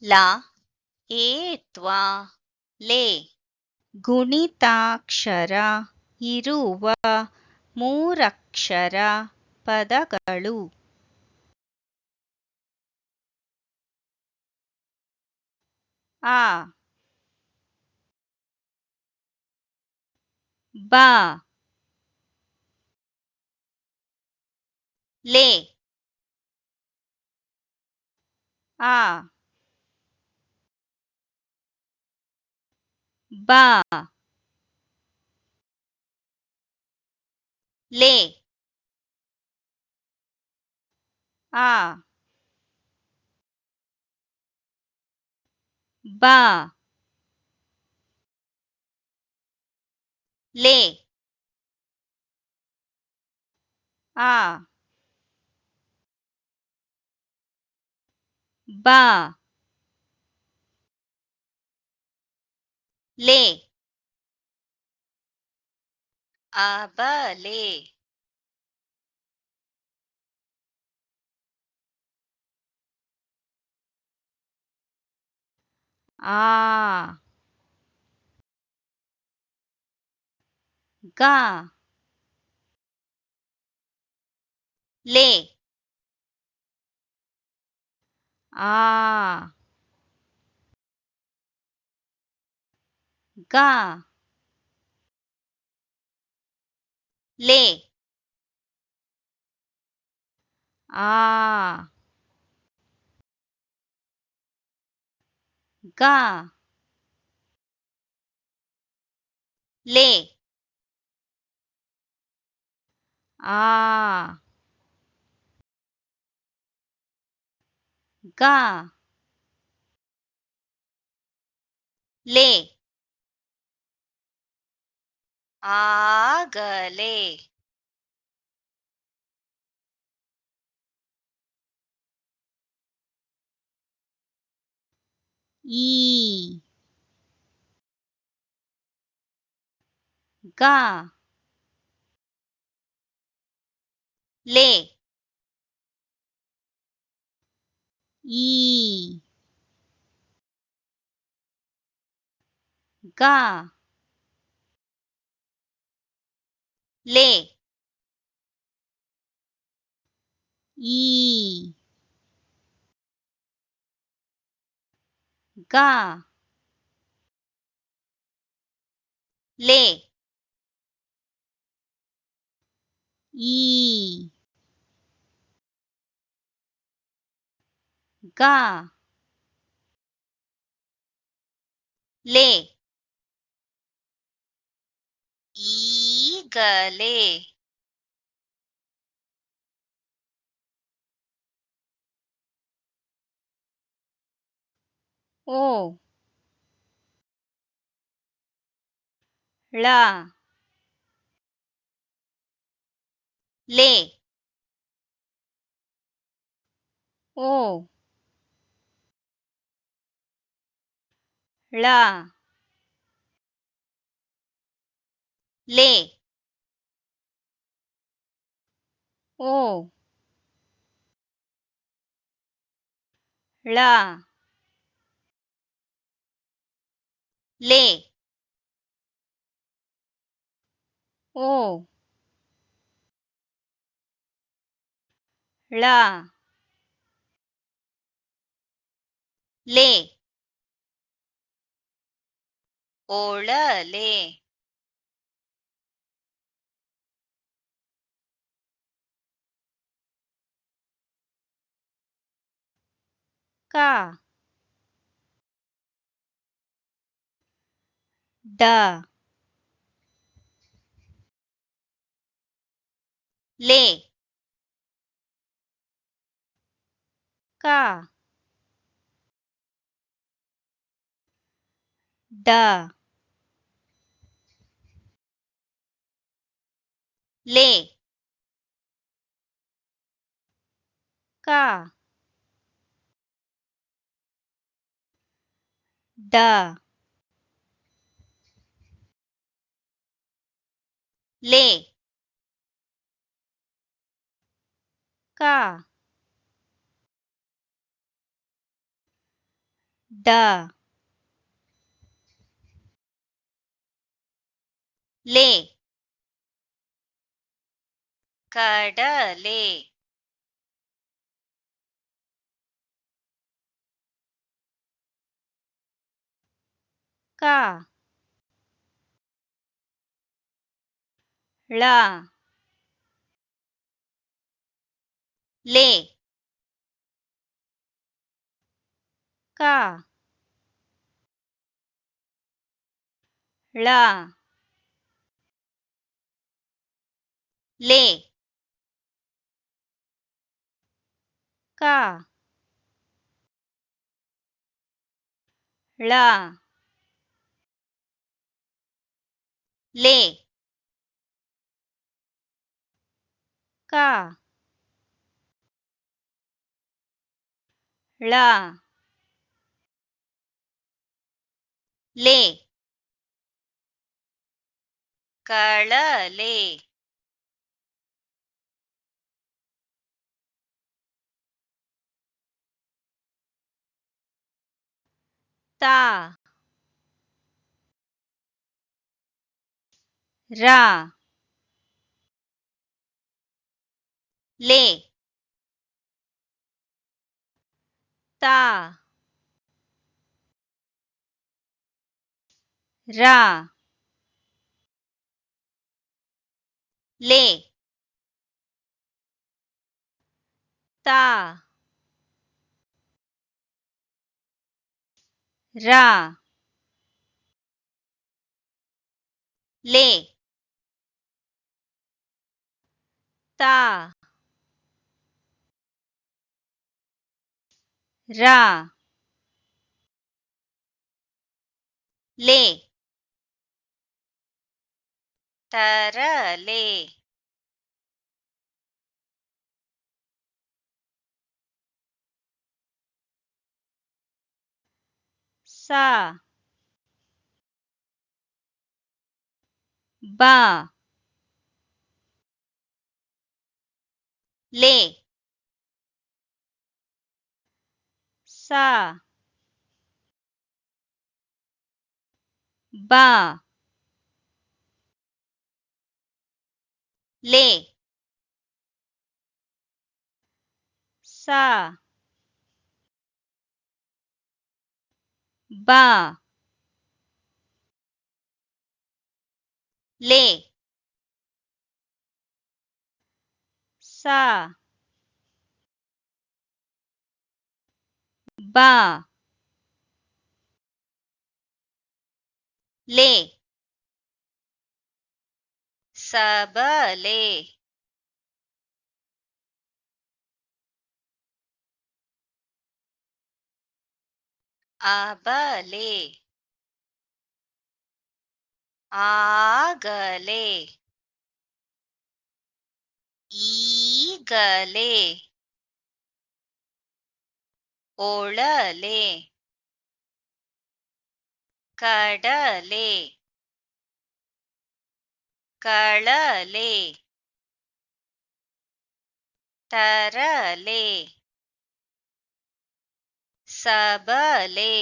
ಲ ಏತ್ವಾ ಲೇ ಗುಣಿತಾಕ್ಷರ ಇರುವ ಮೂರಕ್ಷರ ಪದಗಳು. ಆ ಬ ಲೇ ಆ ಬ ಲೇ ಆ ಬ ಲೇ ಆ ಬ ಲೇ ಅಬಲೆ ಆ ಗ ಲೇ ಆ ಗ ಲೇ ಆ ಗ ಲೇ ಆ ಗ ಲೇ ಆಗಲೇ ಈ ಗ ಲೇ ಈ ಗ ಲೇ ಈ ಗ ಲೇ ಈ ಗ ಲೇ ಈಗಲೇ ಓ ಳ ಲೇ ಓ ಳ ಲೇ ಓ ಳ ಲೇ ಓ ಳ ಲೇ ಒಳಲೇ ಕ ಡ ಲೇ ಕ ಡ ಲೇ ಕ ಡ ಲೇ ಕ ಡ ಲೇ ಕಡಲೆ ಕ ಳ ಲೇ ಕ ಳ ಲೇ ಕ ಳ ಲೇ ಕ ಳ ಲೇ ಕಳಲೆ ತ ರ ಲೇ ತ ರ ಲೇ ತ ರ ಲೇ ತ ರ ಲೇ ತರಲೆ ಸ ಬ ಲೇ ಸ ಬ ಲೇ ಸ ಬ ಲೇ ಸ ಬ ಲೇ ಸಬಲೆ ಅಬಲೆ ಆಗಲೇ ಈಗಲೇ ಒಳಲೆ ಕಡಲೆ ಕಳಲೆ ತರಲೆ ಸಬಲೆ